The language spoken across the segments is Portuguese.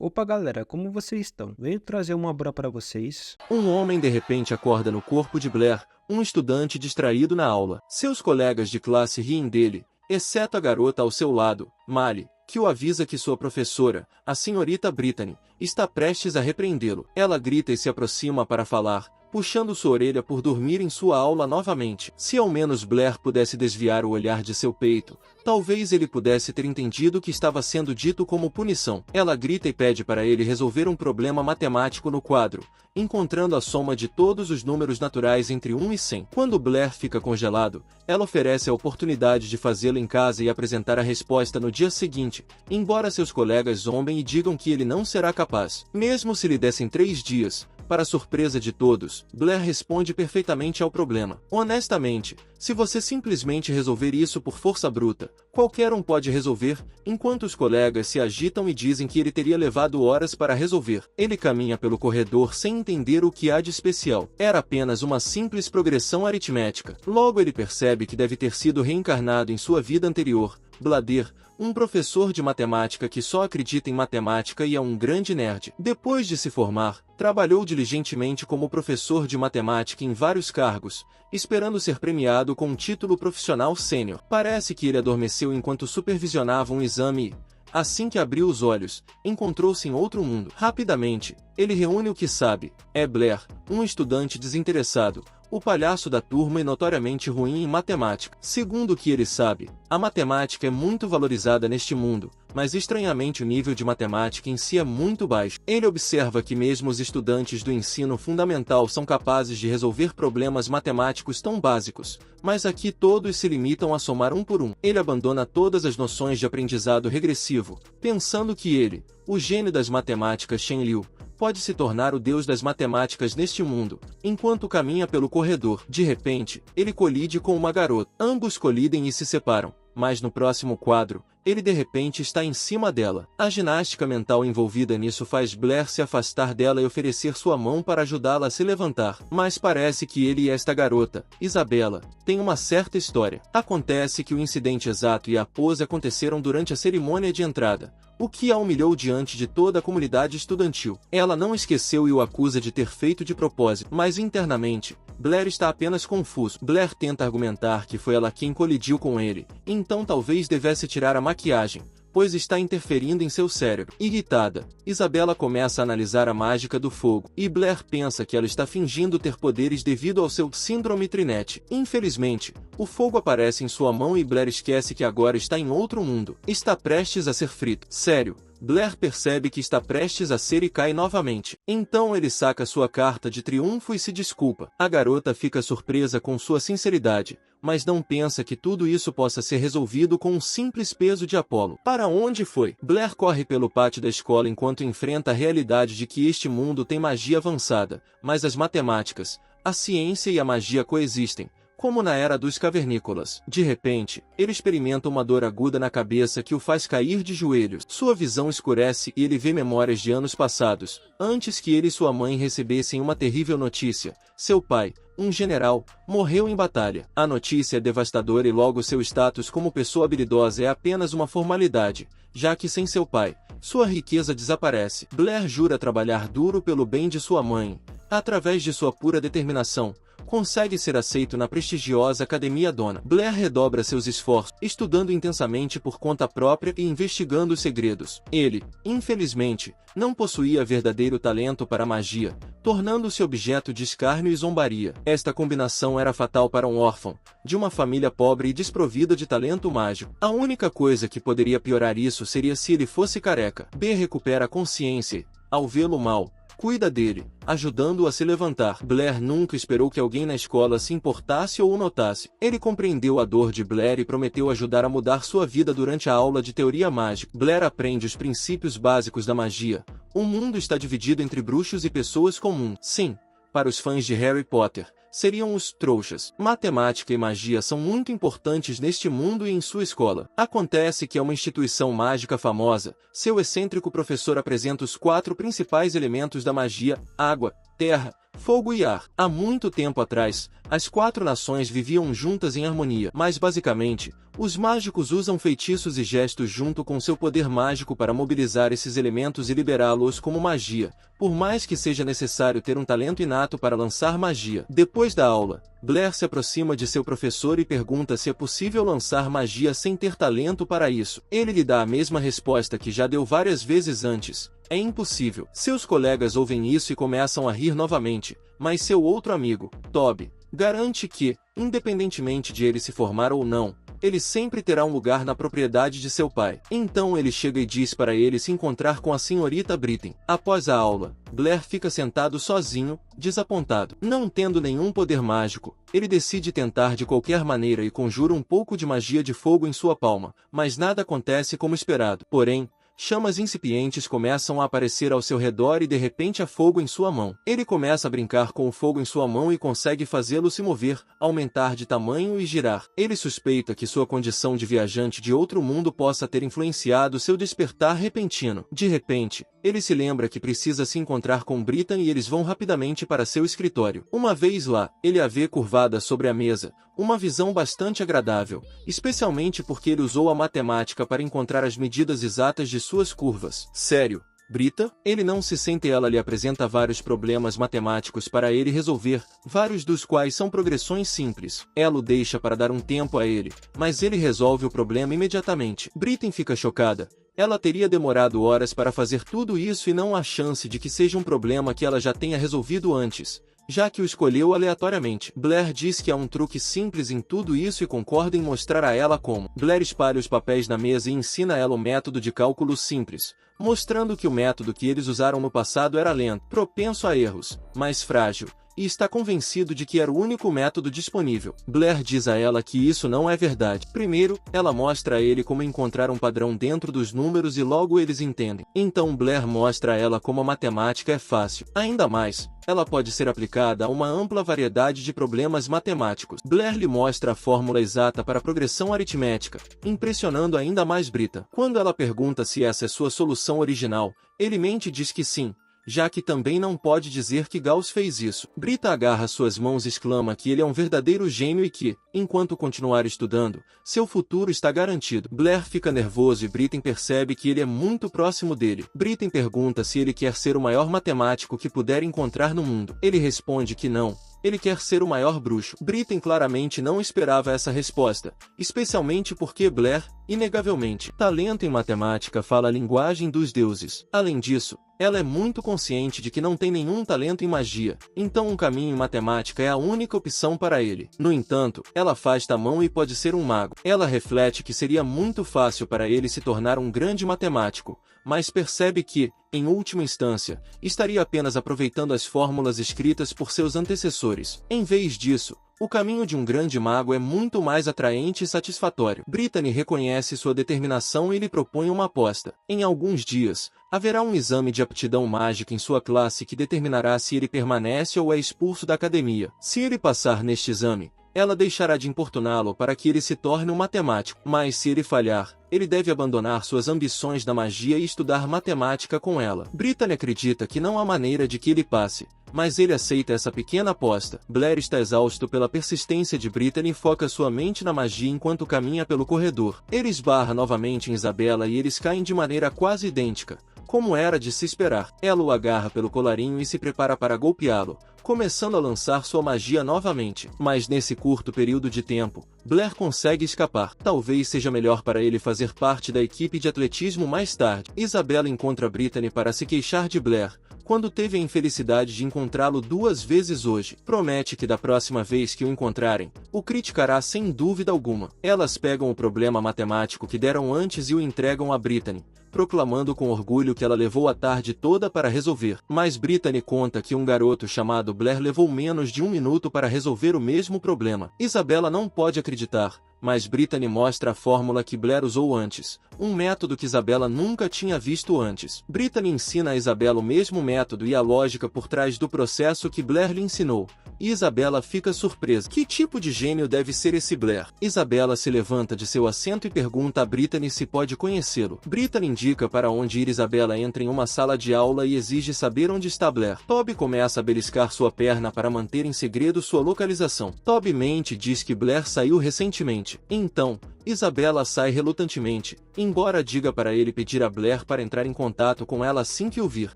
Opa galera, como vocês estão? Venho trazer uma obra para vocês. Um homem de repente acorda no corpo de Blair, um estudante distraído na aula. Seus colegas de classe riem dele, exceto a garota ao seu lado, Mali, que o avisa que sua professora, a senhorita Brittany, está prestes a repreendê-lo. Ela grita e se aproxima para falar, puxando sua orelha por dormir em sua aula novamente. Se ao menos Blair pudesse desviar o olhar de seu peito, talvez ele pudesse ter entendido o que estava sendo dito como punição. Ela grita e pede para ele resolver um problema matemático no quadro, encontrando a soma de todos os números naturais entre 1 e 100. Quando Blair fica congelado, ela oferece a oportunidade de fazê-lo em casa e apresentar a resposta no dia seguinte, embora seus colegas zombem e digam que ele não será capaz. Mesmo se lhe dessem 3 dias, para surpresa de todos, Blair responde perfeitamente ao problema. Honestamente, se você simplesmente resolver isso por força bruta, qualquer um pode resolver, enquanto os colegas se agitam e dizem que ele teria levado horas para resolver. Ele caminha pelo corredor sem entender o que há de especial. Era apenas uma simples progressão aritmética. Logo ele percebe que deve ter sido reencarnado em sua vida anterior. Blair, um professor de matemática que só acredita em matemática e é um grande nerd. Depois de se formar, trabalhou diligentemente como professor de matemática em vários cargos, esperando ser premiado com um título profissional sênior. Parece que ele adormeceu enquanto supervisionava um exame e, assim que abriu os olhos, encontrou-se em outro mundo. Rapidamente, ele reúne o que sabe. É Blair, um estudante desinteressado, o palhaço da turma e notoriamente ruim em matemática. Segundo o que ele sabe, a matemática é muito valorizada neste mundo, mas estranhamente o nível de matemática em si é muito baixo. Ele observa que mesmo os estudantes do ensino fundamental são capazes de resolver problemas matemáticos tão básicos, mas aqui todos se limitam a somar um por um. Ele abandona todas as noções de aprendizado regressivo, pensando que ele, o gênio das matemáticas Shen Liu, pode se tornar o deus das matemáticas neste mundo. Enquanto caminha pelo corredor, de repente, ele colide com uma garota. Ambos colidem e se separam, mas no próximo quadro, ele de repente está em cima dela. A ginástica mental envolvida nisso faz Blair se afastar dela e oferecer sua mão para ajudá-la a se levantar. Mas parece que ele e esta garota, Isabela, têm uma certa história. Acontece que o incidente exato e a pose aconteceram durante a cerimônia de entrada, o que a humilhou diante de toda a comunidade estudantil. Ela não esqueceu e o acusa de ter feito de propósito, mas internamente, Blair está apenas confuso. Blair tenta argumentar que foi ela quem colidiu com ele, então talvez devesse tirar a maquiagem, pois está interferindo em seu cérebro. Irritada, Isabela começa a analisar a mágica do fogo, e Blair pensa que ela está fingindo ter poderes devido ao seu síndrome Trinette. Infelizmente, o fogo aparece em sua mão e Blair esquece que agora está em outro mundo. Está prestes a ser frito. Sério. Blair percebe que está prestes a ser e cai novamente. Então ele saca sua carta de triunfo e se desculpa. A garota fica surpresa com sua sinceridade, mas não pensa que tudo isso possa ser resolvido com um simples peso de Apolo. Para onde foi? Blair corre pelo pátio da escola enquanto enfrenta a realidade de que este mundo tem magia avançada, mas as matemáticas, a ciência e a magia coexistem, como na era dos cavernícolas. De repente, ele experimenta uma dor aguda na cabeça que o faz cair de joelhos. Sua visão escurece e ele vê memórias de anos passados, antes que ele e sua mãe recebessem uma terrível notícia. Seu pai, um general, morreu em batalha. A notícia é devastadora e logo seu status como pessoa habilidosa é apenas uma formalidade, já que sem seu pai, sua riqueza desaparece. Blair jura trabalhar duro pelo bem de sua mãe. Através de sua pura determinação, consegue ser aceito na prestigiosa Academia Dona. Blair redobra seus esforços, estudando intensamente por conta própria e investigando os segredos. Ele, infelizmente, não possuía verdadeiro talento para a magia, tornando-se objeto de escárnio e zombaria. Esta combinação era fatal para um órfão, de uma família pobre e desprovida de talento mágico. A única coisa que poderia piorar isso seria se ele fosse careca. B recupera a consciência e, ao vê-lo mal, cuida dele, ajudando-o a se levantar. Blair nunca esperou que alguém na escola se importasse ou o notasse. Ele compreendeu a dor de Blair e prometeu ajudar a mudar sua vida durante a aula de teoria mágica. Blair aprende os princípios básicos da magia. O mundo está dividido entre bruxos e pessoas comuns. Sim, para os fãs de Harry Potter, seriam os trouxas. Matemática e magia são muito importantes neste mundo e em sua escola. Acontece que é uma instituição mágica famosa. Seu excêntrico professor apresenta os 4 principais elementos da magia: água, terra, fogo e ar. Há muito tempo atrás, as 4 nações viviam juntas em harmonia, mas basicamente, os mágicos usam feitiços e gestos junto com seu poder mágico para mobilizar esses elementos e liberá-los como magia, por mais que seja necessário ter um talento inato para lançar magia. Depois da aula, Blair se aproxima de seu professor e pergunta se é possível lançar magia sem ter talento para isso. Ele lhe dá a mesma resposta que já deu várias vezes antes. É impossível. Seus colegas ouvem isso e começam a rir novamente, mas seu outro amigo, Toby, garante que, independentemente de ele se formar ou não, ele sempre terá um lugar na propriedade de seu pai. Então ele chega e diz para ele se encontrar com a senhorita Britten. Após a aula, Blair fica sentado sozinho, desapontado. Não tendo nenhum poder mágico, ele decide tentar de qualquer maneira e conjura um pouco de magia de fogo em sua palma, mas nada acontece como esperado. Porém, chamas incipientes começam a aparecer ao seu redor e de repente há fogo em sua mão. Ele começa a brincar com o fogo em sua mão e consegue fazê-lo se mover, aumentar de tamanho e girar. Ele suspeita que sua condição de viajante de outro mundo possa ter influenciado seu despertar repentino. De repente, ele se lembra que precisa se encontrar com Brittan e eles vão rapidamente para seu escritório. Uma vez lá, ele a vê curvada sobre a mesa, uma visão bastante agradável, especialmente porque ele usou a matemática para encontrar as medidas exatas de suas curvas. Sério, Brita? Ele não se sente. Ela lhe apresenta vários problemas matemáticos para ele resolver, vários dos quais são progressões simples. Ela o deixa para dar um tempo a ele, mas ele resolve o problema imediatamente. Britten fica chocada. Ela teria demorado horas para fazer tudo isso e não há chance de que seja um problema que ela já tenha resolvido antes, já que o escolheu aleatoriamente. Blair diz que há um truque simples em tudo isso e concorda em mostrar a ela como. Blair espalha os papéis na mesa e ensina a ela o método de cálculo simples, mostrando que o método que eles usaram no passado era lento, propenso a erros, mas frágil, e está convencido de que era o único método disponível. Blair diz a ela que isso não é verdade. Primeiro, ela mostra a ele como encontrar um padrão dentro dos números e logo eles entendem. Então Blair mostra a ela como a matemática é fácil. Ainda mais, ela pode ser aplicada a uma ampla variedade de problemas matemáticos. Blair lhe mostra a fórmula exata para a progressão aritmética, impressionando ainda mais Brita. Quando ela pergunta se essa é sua solução original, ele mente e diz que sim, já que também não pode dizer que Gauss fez isso. Brita agarra suas mãos e exclama que ele é um verdadeiro gênio e que, enquanto continuar estudando, seu futuro está garantido. Blair fica nervoso e Britten percebe que ele é muito próximo dele. Britten pergunta se ele quer ser o maior matemático que puder encontrar no mundo. Ele responde que não. Ele quer ser o maior bruxo. Britten claramente não esperava essa resposta, especialmente porque Blair, inegavelmente, talento em matemática, fala a linguagem dos deuses. Além disso, ela é muito consciente de que não tem nenhum talento em magia, então um caminho em matemática é a única opção para ele. No entanto, ela afasta a mão e pode ser um mago. Ela reflete que seria muito fácil para ele se tornar um grande matemático, mas percebe que, em última instância, estaria apenas aproveitando as fórmulas escritas por seus antecessores. Em vez disso, o caminho de um grande mago é muito mais atraente e satisfatório. Brittany reconhece sua determinação e lhe propõe uma aposta. Em alguns dias, haverá um exame de aptidão mágica em sua classe que determinará se ele permanece ou é expulso da academia. Se ele passar neste exame, ela deixará de importuná-lo para que ele se torne um matemático. Mas se ele falhar, ele deve abandonar suas ambições da magia e estudar matemática com ela. Brittany acredita que não há maneira de que ele passe, mas ele aceita essa pequena aposta. Blair está exausto pela persistência de Brittany e foca sua mente na magia enquanto caminha pelo corredor. Ele esbarra novamente em Isabella e eles caem de maneira quase idêntica, como era de se esperar. Ela o agarra pelo colarinho e se prepara para golpeá-lo, começando a lançar sua magia novamente. Mas nesse curto período de tempo, Blair consegue escapar. Talvez seja melhor para ele fazer parte da equipe de atletismo mais tarde. Isabella encontra Brittany para se queixar de Blair, quando teve a infelicidade de encontrá-lo 2 vezes hoje. Promete que da próxima vez que o encontrarem, o criticará sem dúvida alguma. Elas pegam o problema matemático que deram antes e o entregam a Brittany, proclamando com orgulho que ela levou a tarde toda para resolver. Mas Brittany conta que um garoto chamado Blair levou menos de 1 minuto para resolver o mesmo problema. Isabella não pode acreditar, mas Brittany mostra a fórmula que Blair usou antes, um método que Isabela nunca tinha visto antes. Brittany ensina a Isabela o mesmo método e a lógica por trás do processo que Blair lhe ensinou, e Isabela fica surpresa. Que tipo de gênio deve ser esse Blair? Isabela se levanta de seu assento e pergunta a Brittany se pode conhecê-lo. Brittany indica para onde ir. Isabela entra em uma sala de aula e exige saber onde está Blair. Toby começa a beliscar sua perna para manter em segredo sua localização. Toby mente e diz que Blair saiu recentemente. Então, Isabela sai relutantemente, embora diga para ele pedir a Blair para entrar em contato com ela assim que o vir.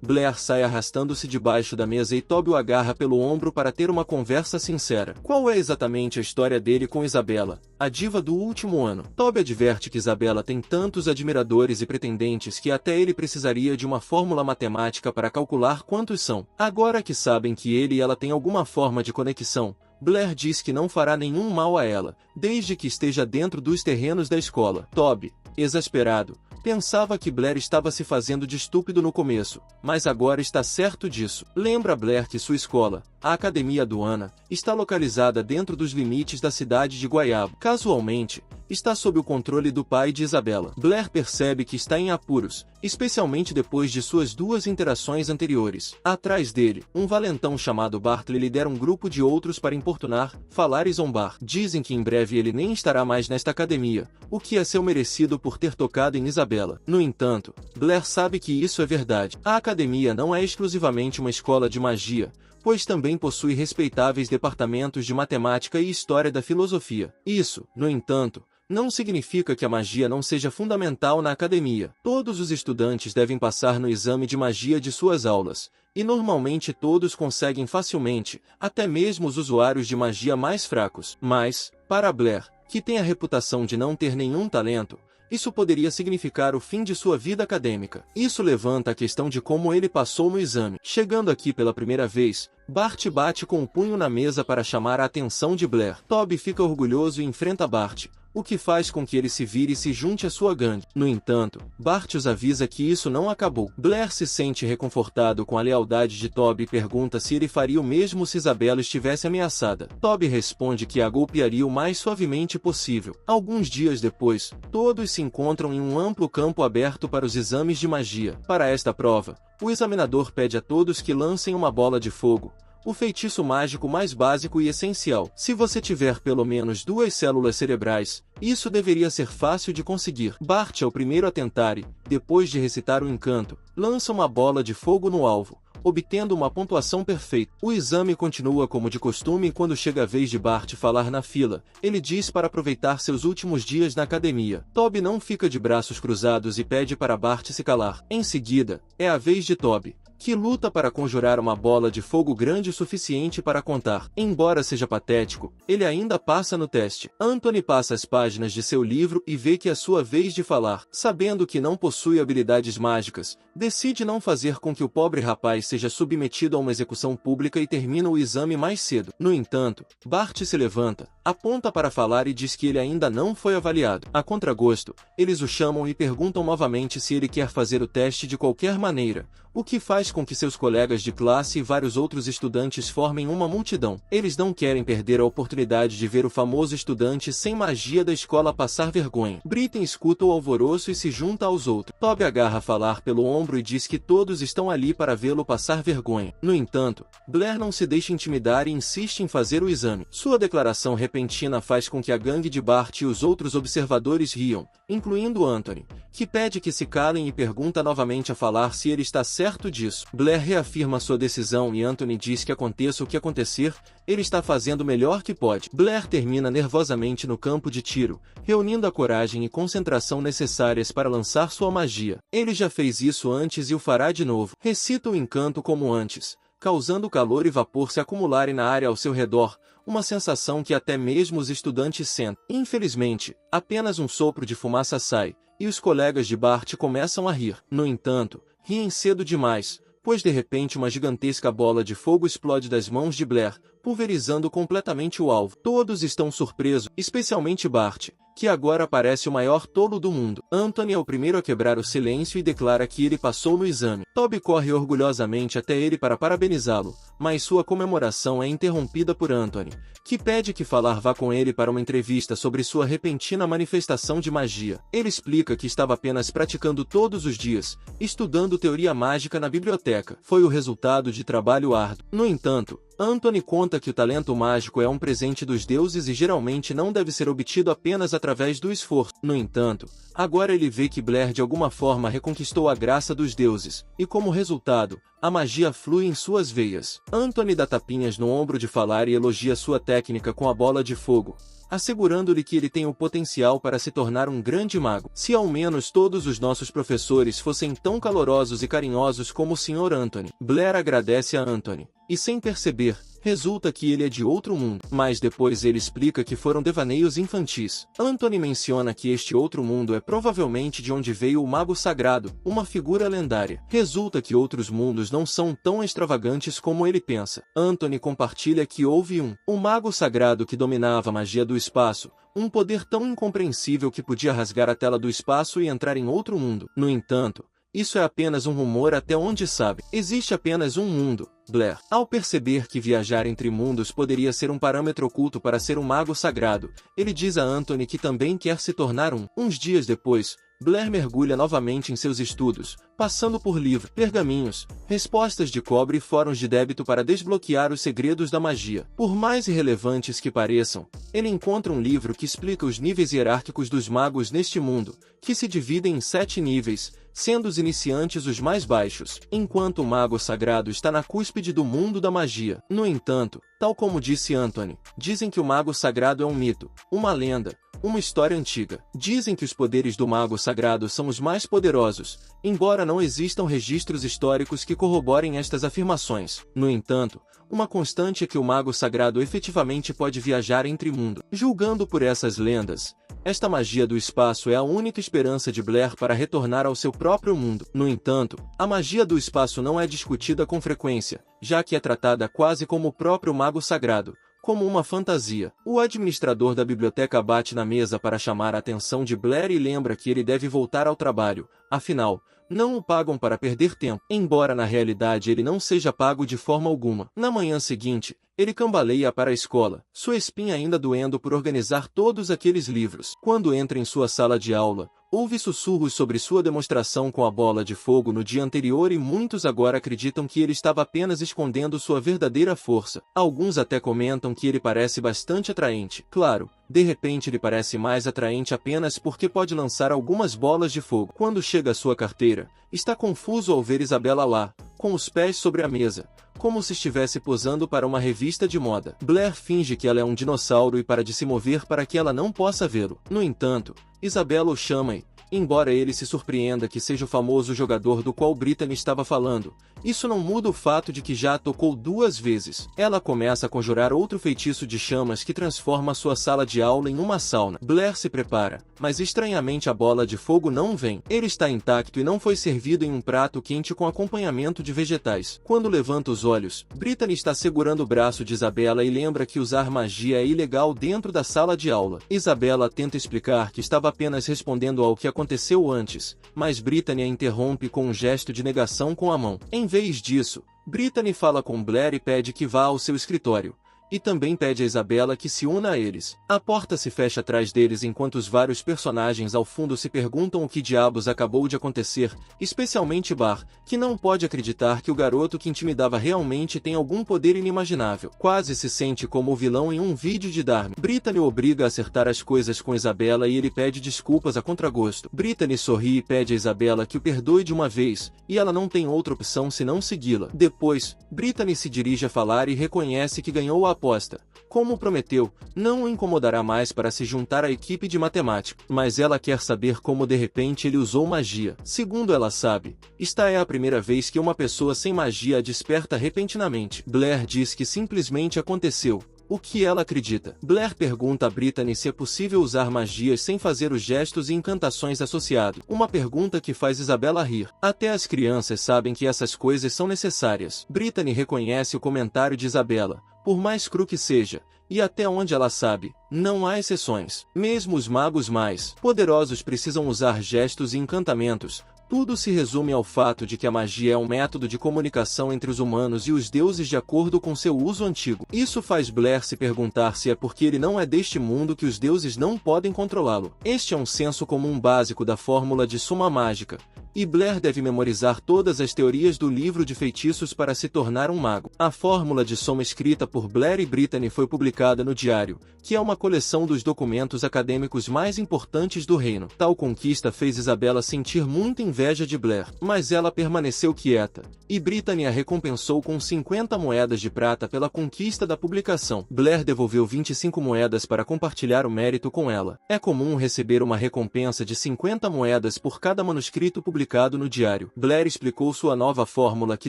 Blair sai arrastando-se debaixo da mesa e Toby o agarra pelo ombro para ter uma conversa sincera. Qual é exatamente a história dele com Isabela, a diva do último ano? Toby adverte que Isabela tem tantos admiradores e pretendentes que até ele precisaria de uma fórmula matemática para calcular quantos são. Agora que sabem que ele e ela têm alguma forma de conexão, Blair diz que não fará nenhum mal a ela, desde que esteja dentro dos terrenos da escola. Toby, exasperado, pensava que Blair estava se fazendo de estúpido no começo, mas agora está certo disso. Lembra Blair que sua escola, a Academia do Ana, está localizada dentro dos limites da cidade de Guaiabo. Casualmente, está sob o controle do pai de Isabela. Blair percebe que está em apuros, especialmente depois de suas duas interações anteriores. Atrás dele, um valentão chamado Bartley lidera um grupo de outros para importunar, falar e zombar. Dizem que em breve ele nem estará mais nesta academia, o que é seu merecido por ter tocado em Isabela. No entanto, Blair sabe que isso é verdade. A academia não é exclusivamente uma escola de magia, pois também possui respeitáveis departamentos de matemática e história da filosofia. Isso, no entanto, não significa que a magia não seja fundamental na academia. Todos os estudantes devem passar no exame de magia de suas aulas, e normalmente todos conseguem facilmente, até mesmo os usuários de magia mais fracos. Mas, para Blair, que tem a reputação de não ter nenhum talento, isso poderia significar o fim de sua vida acadêmica. Isso levanta a questão de como ele passou no exame. Chegando aqui pela primeira vez, Bart bate com o punho na mesa para chamar a atenção de Blair. Toby fica orgulhoso e enfrenta Bart, o que faz com que ele se vire e se junte à sua gangue. No entanto, Bart os avisa que isso não acabou. Blair se sente reconfortado com a lealdade de Toby e pergunta se ele faria o mesmo se Isabela estivesse ameaçada. Toby responde que a golpearia o mais suavemente possível. Alguns dias depois, todos se encontram em um amplo campo aberto para os exames de magia. Para esta prova, o examinador pede a todos que lancem uma bola de fogo, o feitiço mágico mais básico e essencial. Se você tiver pelo menos 2 células cerebrais, isso deveria ser fácil de conseguir. Bart é o primeiro a tentar e, depois de recitar o encanto, lança uma bola de fogo no alvo, obtendo uma pontuação perfeita. O exame continua como de costume e quando chega a vez de Bart falar na fila, ele diz para aproveitar seus últimos dias na academia. Toby não fica de braços cruzados e pede para Bart se calar. Em seguida, é a vez de Toby, que luta para conjurar uma bola de fogo grande o suficiente para contar. Embora seja patético, ele ainda passa no teste. Anthony passa as páginas de seu livro e vê que é sua vez de falar. Sabendo que não possui habilidades mágicas, decide não fazer com que o pobre rapaz seja submetido a uma execução pública e termina o exame mais cedo. No entanto, Bart se levanta, aponta para falar e diz que ele ainda não foi avaliado. A contragosto, eles o chamam e perguntam novamente se ele quer fazer o teste de qualquer maneira, o que faz com que seus colegas de classe e vários outros estudantes formem uma multidão. Eles não querem perder a oportunidade de ver o famoso estudante sem magia da escola passar vergonha. Brittany escuta o alvoroço e se junta aos outros. Toby agarra a falar pelo ombro e diz que todos estão ali para vê-lo passar vergonha. No entanto, Blair não se deixa intimidar e insiste em fazer o exame. Sua declaração repentina faz com que a gangue de Bart e os outros observadores riam, incluindo Anthony, que pede que se calem e pergunta novamente a falar se ele está certo disso. Blair reafirma sua decisão e Anthony diz que aconteça o que acontecer, ele está fazendo o melhor que pode. Blair termina nervosamente no campo de tiro, reunindo a coragem e concentração necessárias para lançar sua magia. Ele já fez isso antes e o fará de novo. Recita o encanto como antes, causando calor e vapor se acumularem na área ao seu redor, uma sensação que até mesmo os estudantes sentem. Infelizmente, apenas um sopro de fumaça sai, e os colegas de Bart começam a rir. No entanto, riem cedo demais, pois de repente uma gigantesca bola de fogo explode das mãos de Blair, pulverizando completamente o alvo. Todos estão surpresos, especialmente Bart, que agora parece o maior tolo do mundo. Anthony é o primeiro a quebrar o silêncio e declara que ele passou no exame. Toby corre orgulhosamente até ele para parabenizá-lo, mas sua comemoração é interrompida por Anthony, que pede que falar vá com ele para uma entrevista sobre sua repentina manifestação de magia. Ele explica que estava apenas praticando todos os dias, estudando teoria mágica na biblioteca. Foi o resultado de trabalho árduo. No entanto, Anthony conta que o talento mágico é um presente dos deuses e geralmente não deve ser obtido apenas através do esforço. No entanto, agora ele vê que Blair de alguma forma reconquistou a graça dos deuses, e como resultado, a magia flui em suas veias. Anthony dá tapinhas no ombro de falar e elogia sua técnica com a bola de fogo, assegurando-lhe que ele tem o potencial para se tornar um grande mago. Se ao menos todos os nossos professores fossem tão calorosos e carinhosos como o Sr. Anthony. Blair agradece a Anthony, e sem perceber, resulta que ele é de outro mundo. Mas depois ele explica que foram devaneios infantis. Anthony menciona que este outro mundo é provavelmente de onde veio o Mago Sagrado, uma figura lendária. Resulta que outros mundos não são tão extravagantes como ele pensa. Anthony compartilha que houve um Mago Sagrado que dominava a magia do espaço, um poder tão incompreensível que podia rasgar a tela do espaço e entrar em outro mundo. No entanto, isso é apenas um rumor até onde sabe. Existe apenas um mundo, Blair. Ao perceber que viajar entre mundos poderia ser um parâmetro oculto para ser um mago sagrado, ele diz a Anthony que também quer se tornar um. Uns dias depois, Blair mergulha novamente em seus estudos, passando por livros, pergaminhos, respostas de cobre e fóruns de débito para desbloquear os segredos da magia. Por mais irrelevantes que pareçam, ele encontra um livro que explica os níveis hierárquicos dos magos neste mundo, que se dividem em 7 níveis, sendo os iniciantes os mais baixos, enquanto o mago sagrado está na cúspide do mundo da magia. No entanto, tal como disse Anthony, dizem que o mago sagrado é um mito, uma lenda, uma história antiga. Dizem que os poderes do mago sagrado são os mais poderosos, embora não existam registros históricos que corroborem estas afirmações. No entanto, uma constante é que o mago sagrado efetivamente pode viajar entre mundos. Julgando por essas lendas, esta magia do espaço é a única esperança de Blair para retornar ao seu próprio mundo. No entanto, a magia do espaço não é discutida com frequência, já que é tratada quase como o próprio mago sagrado, como uma fantasia. O administrador da biblioteca bate na mesa para chamar a atenção de Blair e lembra que ele deve voltar ao trabalho, afinal, não o pagam para perder tempo, embora na realidade ele não seja pago de forma alguma. Na manhã seguinte, ele cambaleia para a escola, sua espinha ainda doendo por organizar todos aqueles livros. Quando entra em sua sala de aula, houve sussurros sobre sua demonstração com a bola de fogo no dia anterior e muitos agora acreditam que ele estava apenas escondendo sua verdadeira força. Alguns até comentam que ele parece bastante atraente. Claro, de repente ele parece mais atraente apenas porque pode lançar algumas bolas de fogo. Quando chega a sua carteira, está confuso ao ver Isabela lá, com os pés sobre a mesa, como se estivesse posando para uma revista de moda. Blair finge que ela é um dinossauro e para de se mover para que ela não possa vê-lo. No entanto, Isabela o chama e, embora ele se surpreenda que seja o famoso jogador do qual Brittany estava falando, isso não muda o fato de que já a tocou 2 vezes. Ela começa a conjurar outro feitiço de chamas que transforma sua sala de aula em uma sauna. Blair se prepara, mas estranhamente a bola de fogo não vem. Ele está intacto e não foi servido em um prato quente com acompanhamento de vegetais. Quando levanta os olhos, Brittany está segurando o braço de Isabela e lembra que usar magia é ilegal dentro da sala de aula. Isabela tenta explicar que estava apenas respondendo ao que aconteceu antes, mas Brittany a interrompe com um gesto de negação com a mão. Em vez disso, Brittany fala com Blair e pede que vá ao seu escritório, e também pede a Isabela que se una a eles. A porta se fecha atrás deles enquanto os vários personagens ao fundo se perguntam o que diabos acabou de acontecer, especialmente Bar, que não pode acreditar que o garoto que intimidava realmente tem algum poder inimaginável. Quase se sente como o vilão em um vídeo de Dharma. Brittany o obriga a acertar as coisas com Isabela e ele pede desculpas a contragosto. Brittany sorri e pede a Isabela que o perdoe de uma vez, e ela não tem outra opção senão segui-la. Depois, Brittany se dirige a falar e reconhece que ganhou a aposta. Como prometeu, não o incomodará mais para se juntar à equipe de matemática, mas ela quer saber como de repente ele usou magia. Segundo ela sabe, esta é a primeira vez que uma pessoa sem magia a desperta repentinamente. Blair diz que simplesmente aconteceu. O que ela acredita? Blair pergunta a Brittany se é possível usar magias sem fazer os gestos e encantações associados. Uma pergunta que faz Isabela rir. Até as crianças sabem que essas coisas são necessárias. Brittany reconhece o comentário de Isabela, por mais cru que seja, e até onde ela sabe, não há exceções. Mesmo os magos mais poderosos precisam usar gestos e encantamentos. Tudo se resume ao fato de que a magia é um método de comunicação entre os humanos e os deuses de acordo com seu uso antigo. Isso faz Blair se perguntar se é porque ele não é deste mundo que os deuses não podem controlá-lo. Este é um senso comum básico da fórmula de soma mágica, e Blair deve memorizar todas as teorias do livro de feitiços para se tornar um mago. A fórmula de soma escrita por Blair e Brittany foi publicada no Diário, que é uma coleção dos documentos acadêmicos mais importantes do reino. Tal conquista fez Isabella sentir muita inveja de Blair, mas ela permaneceu quieta, e Brittany a recompensou com 50 moedas de prata pela conquista da publicação. Blair devolveu 25 moedas para compartilhar o mérito com ela. É comum receber uma recompensa de 50 moedas por cada manuscrito publicado no Diário. Blair explicou sua nova fórmula que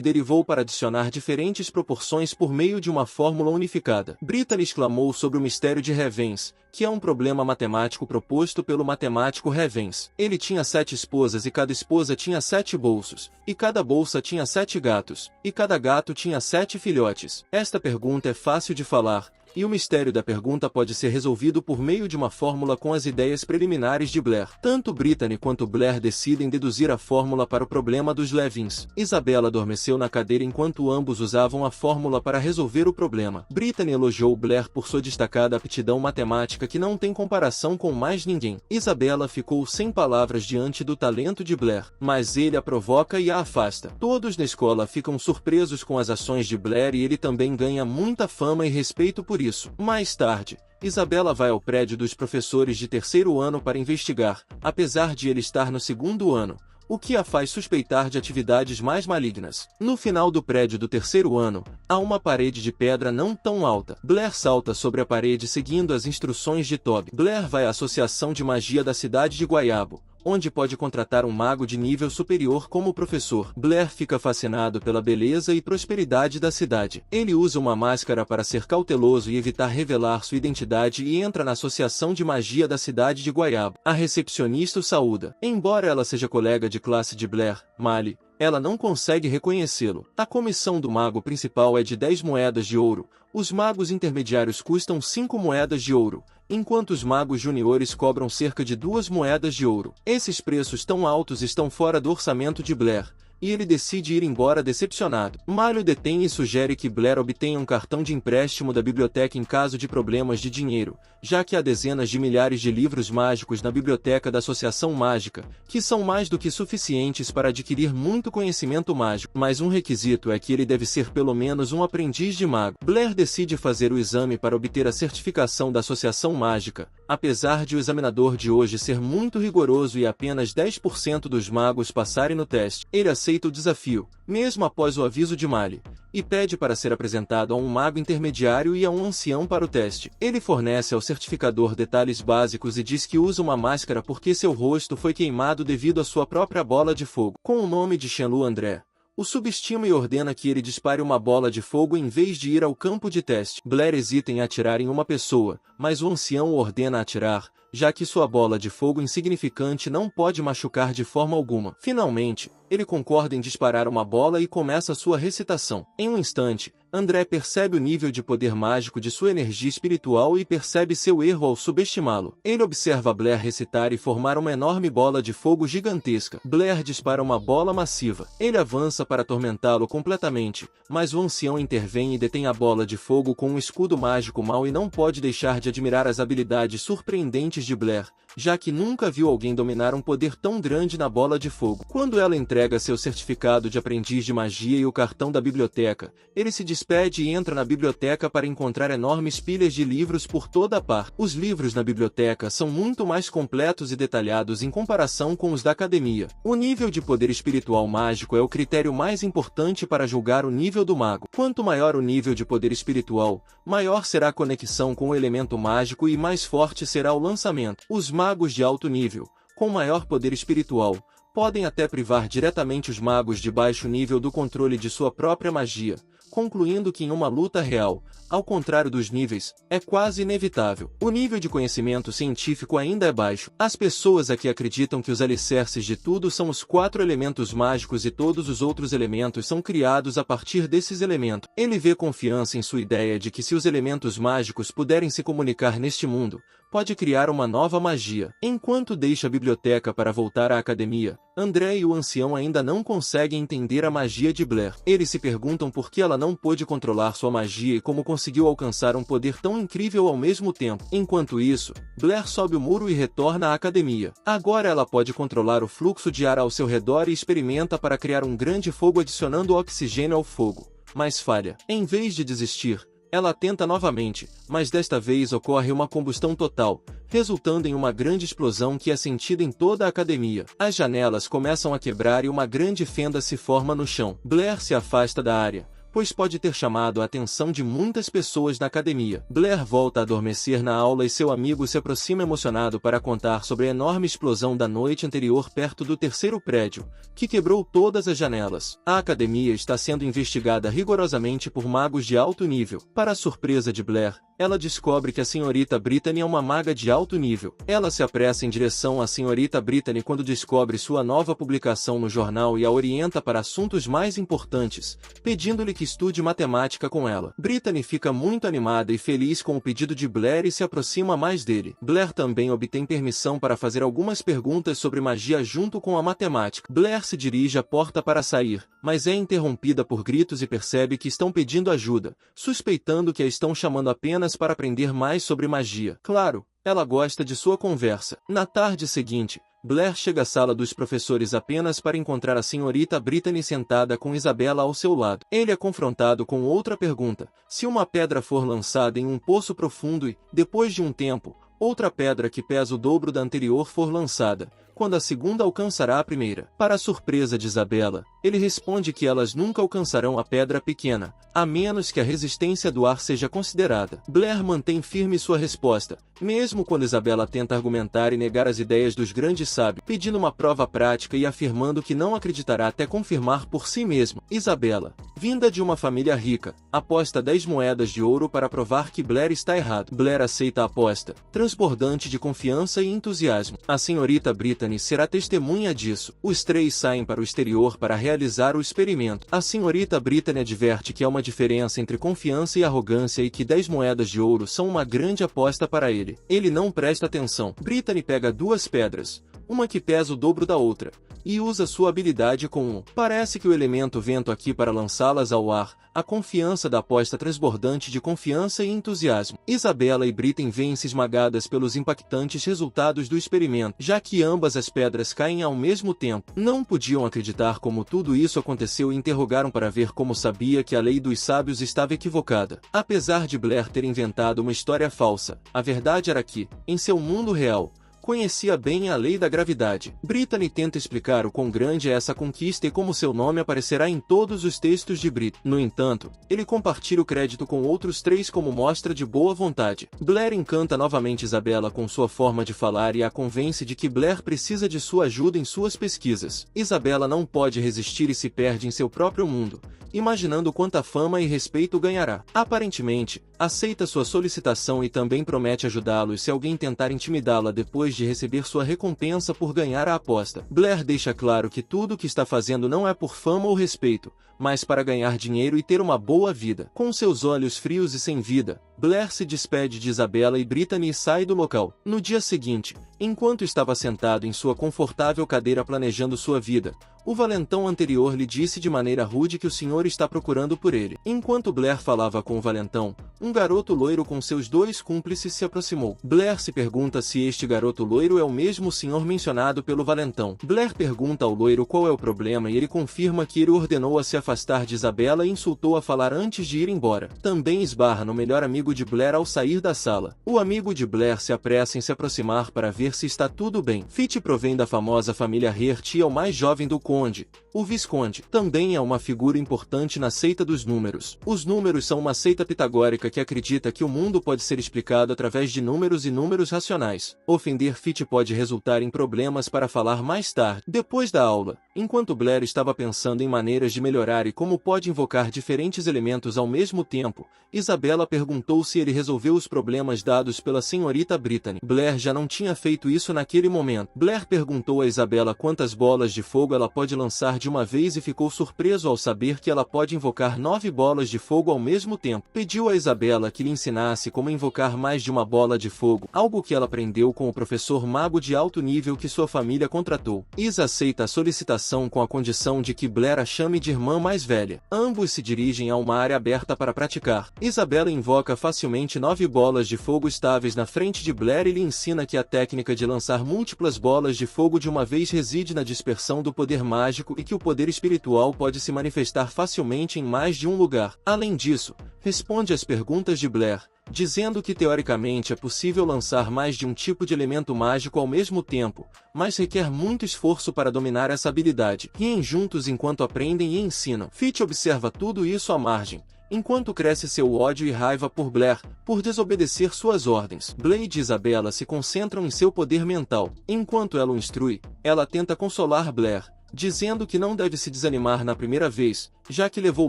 derivou para adicionar diferentes proporções por meio de uma fórmula unificada. Brittany exclamou sobre o mistério de Revens, que é um problema matemático proposto pelo matemático Revens. Ele tinha 7 esposas e cada esposa tinha 7 bolsos, e cada bolsa tinha 7 gatos, e cada gato tinha 7 filhotes. Esta pergunta é fácil de falar, e o mistério da pergunta pode ser resolvido por meio de uma fórmula com as ideias preliminares de Blair. Tanto Brittany quanto Blair decidem deduzir a fórmula para o problema dos Levins. Isabella adormeceu na cadeira enquanto ambos usavam a fórmula para resolver o problema. Brittany elogiou Blair por sua destacada aptidão matemática que não tem comparação com mais ninguém. Isabella ficou sem palavras diante do talento de Blair, mas ele a provoca e a afasta. Todos na escola ficam surpresos com as ações de Blair e ele também ganha muita fama e respeito por isso. Mais tarde, Isabella vai ao prédio dos professores de terceiro ano para investigar, apesar de ele estar no segundo ano, o que a faz suspeitar de atividades mais malignas. No final do prédio do terceiro ano, há uma parede de pedra não tão alta. Blair salta sobre a parede seguindo as instruções de Toby. Blair vai à Associação de Magia da cidade de Guaiabo, onde pode contratar um mago de nível superior como professor. Blair fica fascinado pela beleza e prosperidade da cidade. Ele usa uma máscara para ser cauteloso e evitar revelar sua identidade e entra na Associação de Magia da cidade de Guaiabo. A recepcionista o saúda. Embora ela seja colega de classe de Blair, Mali, ela não consegue reconhecê-lo. A comissão do mago principal é de 10 moedas de ouro. Os magos intermediários custam 5 moedas de ouro, enquanto os magos juniores cobram cerca de 2 moedas de ouro. Esses preços tão altos estão fora do orçamento de Blair, e ele decide ir embora decepcionado. Malio detém e sugere que Blair obtenha um cartão de empréstimo da biblioteca em caso de problemas de dinheiro, já que há dezenas de milhares de livros mágicos na biblioteca da Associação Mágica, que são mais do que suficientes para adquirir muito conhecimento mágico. Mas um requisito é que ele deve ser pelo menos um aprendiz de mago. Blair decide fazer o exame para obter a certificação da Associação Mágica, apesar de o examinador de hoje ser muito rigoroso e apenas 10% dos magos passarem no teste. Ele aceita o desafio, mesmo após o aviso de Mali, e pede para ser apresentado a um mago intermediário e a um ancião para o teste. Ele fornece ao certificador detalhes básicos e diz que usa uma máscara porque seu rosto foi queimado devido à sua própria bola de fogo. Com o nome de Shenlu André, o subestima e ordena que ele dispare uma bola de fogo em vez de ir ao campo de teste. Blair hesita em atirar em uma pessoa, mas o ancião o ordena atirar, já que sua bola de fogo insignificante não pode machucar de forma alguma. Finalmente, ele concorda em disparar uma bola e começa sua recitação. Em um instante, André percebe o nível de poder mágico de sua energia espiritual e percebe seu erro ao subestimá-lo. Ele observa Blair recitar e formar uma enorme bola de fogo gigantesca. Blair dispara uma bola massiva. Ele avança para atormentá-lo completamente, mas o ancião intervém e detém a bola de fogo com um escudo mágico mau e não pode deixar de admirar as habilidades surpreendentes de Blair, já que nunca viu alguém dominar um poder tão grande na bola de fogo. Quando ela entrega seu certificado de aprendiz de magia e o cartão da biblioteca, ele se despede e entra na biblioteca para encontrar enormes pilhas de livros por toda a parte. Os livros na biblioteca são muito mais completos e detalhados em comparação com os da academia. O nível de poder espiritual mágico é o critério mais importante para julgar o nível do mago. Quanto maior o nível de poder espiritual, maior será a conexão com o elemento mágico e mais forte será o lançamento. Os magos de alto nível, com maior poder espiritual, podem até privar diretamente os magos de baixo nível do controle de sua própria magia, concluindo que em uma luta real, ao contrário dos níveis, é quase inevitável. O nível de conhecimento científico ainda é baixo. As pessoas aqui acreditam que os alicerces de tudo são os 4 elementos mágicos e todos os outros elementos são criados a partir desses elementos. Ele vê confiança em sua ideia de que se os elementos mágicos puderem se comunicar neste mundo, pode criar uma nova magia. Enquanto deixa a biblioteca para voltar à academia, André e o ancião ainda não conseguem entender a magia de Blair. Eles se perguntam por que ela não pôde controlar sua magia e como conseguiu alcançar um poder tão incrível ao mesmo tempo. Enquanto isso, Blair sobe o muro e retorna à academia. Agora ela pode controlar o fluxo de ar ao seu redor e experimenta para criar um grande fogo adicionando oxigênio ao fogo. Mas falha. Em vez de desistir, ela tenta novamente, mas desta vez ocorre uma combustão total, resultando em uma grande explosão que é sentida em toda a academia. As janelas começam a quebrar e uma grande fenda se forma no chão. Blair se afasta da área, pois pode ter chamado a atenção de muitas pessoas na academia. Blair volta a adormecer na aula e seu amigo se aproxima emocionado para contar sobre a enorme explosão da noite anterior perto do terceiro prédio, que quebrou todas as janelas. A academia está sendo investigada rigorosamente por magos de alto nível. Para a surpresa de Blair, ela descobre que a senhorita Brittany é uma maga de alto nível. Ela se apressa em direção à senhorita Brittany quando descobre sua nova publicação no jornal e a orienta para assuntos mais importantes, pedindo-lhe que estude matemática com ela. Brittany fica muito animada e feliz com o pedido de Blair e se aproxima mais dele. Blair também obtém permissão para fazer algumas perguntas sobre magia junto com a matemática. Blair se dirige à porta para sair, mas é interrompida por gritos e percebe que estão pedindo ajuda, suspeitando que a estão chamando apenas para aprender mais sobre magia. Claro, ela gosta de sua conversa. Na tarde seguinte, Blair chega à sala dos professores apenas para encontrar a senhorita Brittany sentada com Isabela ao seu lado. Ele é confrontado com outra pergunta: se uma pedra for lançada em um poço profundo e, depois de um tempo, outra pedra que pesa o dobro da anterior for lançada, quando a segunda alcançará a primeira? Para a surpresa de Isabela, ele responde que elas nunca alcançarão a pedra pequena, a menos que a resistência do ar seja considerada. Blair mantém firme sua resposta, mesmo quando Isabela tenta argumentar e negar as ideias dos grandes sábios, pedindo uma prova prática e afirmando que não acreditará até confirmar por si mesmo. Isabela, vinda de uma família rica, aposta 10 moedas de ouro para provar que Blair está errado. Blair aceita a aposta, transbordante de confiança e entusiasmo. A senhorita Brittany será testemunha disso. Os 3 saem para o exterior para realizar o experimento. A senhorita Brittany adverte que há uma diferença entre confiança e arrogância e que 10 moedas de ouro são uma grande aposta para ele. Ele não presta atenção. Brittany pega 2 pedras, uma que pesa o dobro da outra, e usa sua habilidade com um. Parece que o elemento vento aqui para lançá-las ao ar. A confiança da aposta transbordante de confiança e entusiasmo. Isabela e Brittany veem-se esmagadas pelos impactantes resultados do experimento, já que ambas as pedras caem ao mesmo tempo. Não podiam acreditar como tudo isso aconteceu e interrogaram para ver como sabia que a lei dos sábios estava equivocada. Apesar de Blair ter inventado uma história falsa, a verdade era que, em seu mundo real, conhecia bem a lei da gravidade. Brittany tenta explicar o quão grande é essa conquista e como seu nome aparecerá em todos os textos de Brittany. No entanto, ele compartilha o crédito com outros 3 como mostra de boa vontade. Blair encanta novamente Isabela com sua forma de falar e a convence de que Blair precisa de sua ajuda em suas pesquisas. Isabela não pode resistir e se perde em seu próprio mundo, imaginando quanta fama e respeito ganhará. Aparentemente, aceita sua solicitação e também promete ajudá-lo se alguém tentar intimidá-la depois de receber sua recompensa por ganhar a aposta. Blair deixa claro que tudo o que está fazendo não é por fama ou respeito, mas para ganhar dinheiro e ter uma boa vida. Com seus olhos frios e sem vida, Blair se despede de Isabela e Brittany e sai do local. No dia seguinte, enquanto estava sentado em sua confortável cadeira planejando sua vida, o valentão anterior lhe disse de maneira rude que o senhor está procurando por ele. Enquanto Blair falava com o valentão, um garoto loiro com seus 2 cúmplices se aproximou. Blair se pergunta se este garoto loiro é o mesmo senhor mencionado pelo valentão. Blair pergunta ao loiro qual é o problema e ele confirma que ele ordenou a se afastar de Isabela e insultou a falar antes de ir embora. Também esbarra no melhor amigo de Blair ao sair da sala. O amigo de Blair se apressa em se aproximar para ver se está tudo bem. Fitch provém da famosa família Hearst e é o mais jovem do conto Visconde. O Visconde também é uma figura importante na seita dos números. Os números são uma seita pitagórica que acredita que o mundo pode ser explicado através de números e números racionais. Ofender Fitch pode resultar em problemas para falar mais tarde. Depois da aula, enquanto Blair estava pensando em maneiras de melhorar e como pode invocar diferentes elementos ao mesmo tempo, Isabella perguntou se ele resolveu os problemas dados pela senhorita Brittany. Blair já não tinha feito isso naquele momento. Blair perguntou a Isabella quantas bolas de fogo ela pode lançar de uma vez e ficou surpreso ao saber que ela pode invocar 9 bolas de fogo ao mesmo tempo. Pediu a Isabella que lhe ensinasse como invocar mais de uma bola de fogo, algo que ela aprendeu com o professor mago de alto nível que sua família contratou. Isa aceita a solicitação com a condição de que Blair a chame de irmã mais velha. Ambos se dirigem a uma área aberta para praticar. Isabella invoca facilmente 9 bolas de fogo estáveis na frente de Blair e lhe ensina que a técnica de lançar múltiplas bolas de fogo de uma vez reside na dispersão do poder mágico e que o poder espiritual pode se manifestar facilmente em mais de um lugar. Além disso, responde às perguntas de Blair, dizendo que teoricamente é possível lançar mais de um tipo de elemento mágico ao mesmo tempo, mas requer muito esforço para dominar essa habilidade. Riem juntos enquanto aprendem e ensinam. Fitch observa tudo isso à margem, enquanto cresce seu ódio e raiva por Blair, por desobedecer suas ordens. Blade e Isabella se concentram em seu poder mental. Enquanto ela o instrui, ela tenta consolar Blair, dizendo que não deve se desanimar na primeira vez, já que levou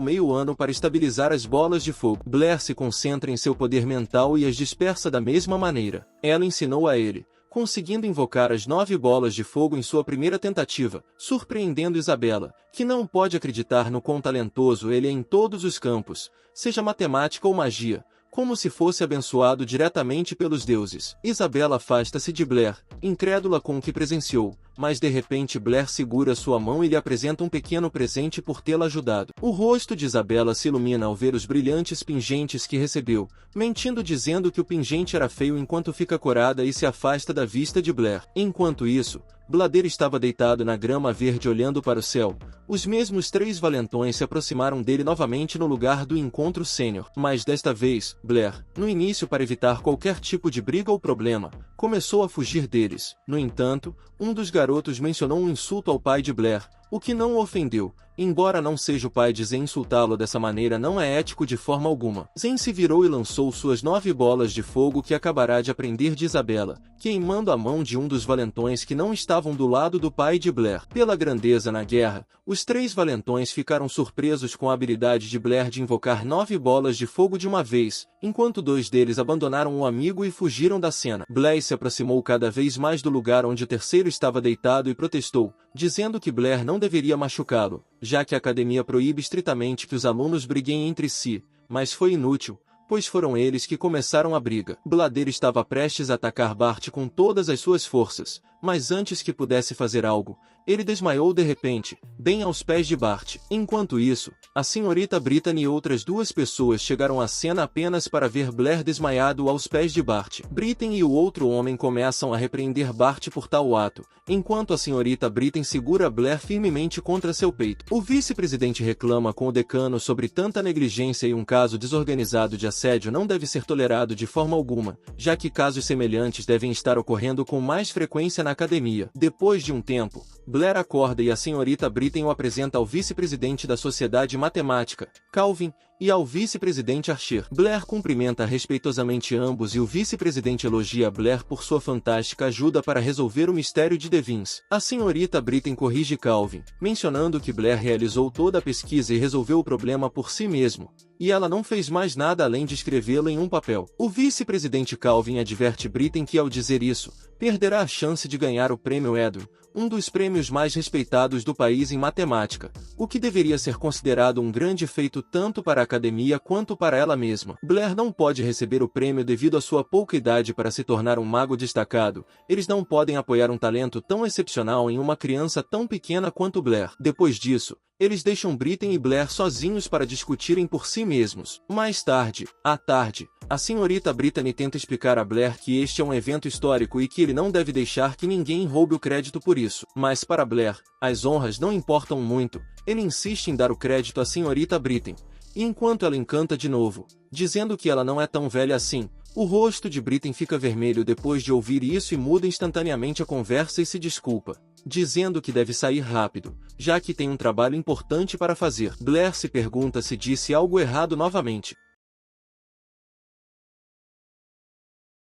meio ano para estabilizar as bolas de fogo. Blair se concentra em seu poder mental e as dispersa da mesma maneira. Ela ensinou a ele, conseguindo invocar as 9 bolas de fogo em sua primeira tentativa, surpreendendo Isabella, que não pode acreditar no quão talentoso ele é em todos os campos, seja matemática ou magia, como se fosse abençoado diretamente pelos deuses. Isabella afasta-se de Blair, incrédula com o que presenciou, mas de repente Blair segura sua mão e lhe apresenta um pequeno presente por tê-la ajudado. O rosto de Isabella se ilumina ao ver os brilhantes pingentes que recebeu, mentindo dizendo que o pingente era feio enquanto fica corada e se afasta da vista de Blair. Enquanto isso, Blair estava deitado na grama verde olhando para o céu. Os mesmos 3 valentões se aproximaram dele novamente no lugar do encontro sênior. Mas desta vez, Blair, no início para evitar qualquer tipo de briga ou problema, começou a fugir deles. No entanto, um dos garotos mencionou um insulto ao pai de Blair, o que não o ofendeu. Embora não seja o pai de Zen, insultá-lo dessa maneira não é ético de forma alguma. Zen se virou e lançou suas 9 bolas de fogo que acabará de aprender de Isabella, queimando a mão de um dos valentões que não estavam do lado do pai de Blair. Pela grandeza na guerra, os 3 valentões ficaram surpresos com a habilidade de Blair de invocar 9 bolas de fogo de uma vez, enquanto 2 deles abandonaram o amigo e fugiram da cena. Blair se aproximou cada vez mais do lugar onde o terceiro estava deitado e protestou, dizendo que Blair não deveria machucá-lo, já que a academia proíbe estritamente que os alunos briguem entre si, mas foi inútil, pois foram eles que começaram a briga. Blair estava prestes a atacar Bart com todas as suas forças, mas antes que pudesse fazer algo, ele desmaiou de repente, bem aos pés de Bart. Enquanto isso, a senhorita Brittany e outras 2 pessoas chegaram à cena apenas para ver Blair desmaiado aos pés de Bart. Brittany e o outro homem começam a repreender Bart por tal ato, enquanto a senhorita Brittany segura Blair firmemente contra seu peito. O vice-presidente reclama com o decano sobre tanta negligência e um caso desorganizado de assédio não deve ser tolerado de forma alguma, já que casos semelhantes devem estar ocorrendo com mais frequência na academia. Depois de um tempo, Blair acorda e a senhorita Brittany o apresenta ao vice-presidente da Sociedade Matemática, Calvin, e ao vice-presidente Archer. Blair cumprimenta respeitosamente ambos e o vice-presidente elogia Blair por sua fantástica ajuda para resolver o mistério de Devins. A senhorita Brittany corrige Calvin, mencionando que Blair realizou toda a pesquisa e resolveu o problema por si mesmo, e ela não fez mais nada além de escrevê-lo em um papel. O vice-presidente Calvin adverte Brittany que ao dizer isso, perderá a chance de ganhar o prêmio Edwin, um dos prêmios mais respeitados do país em matemática, o que deveria ser considerado um grande feito tanto para a academia quanto para ela mesma. Blair não pode receber o prêmio devido à sua pouca idade para se tornar um mago destacado. Eles não podem apoiar um talento tão excepcional em uma criança tão pequena quanto Blair. Depois disso, eles deixam Brittany e Blair sozinhos para discutirem por si mesmos. Mais tarde, à tarde, a senhorita Brittany tenta explicar a Blair que este é um evento histórico e que ele não deve deixar que ninguém roube o crédito por isso. Mas para Blair, as honras não importam muito. Ele insiste em dar o crédito à senhorita Brittany. E enquanto ela encanta de novo, dizendo que ela não é tão velha assim, O rosto de Britton fica vermelho depois de ouvir isso e muda instantaneamente a conversa e se desculpa, dizendo que deve sair rápido, já que tem um trabalho importante para fazer. Blair se pergunta se disse algo errado novamente.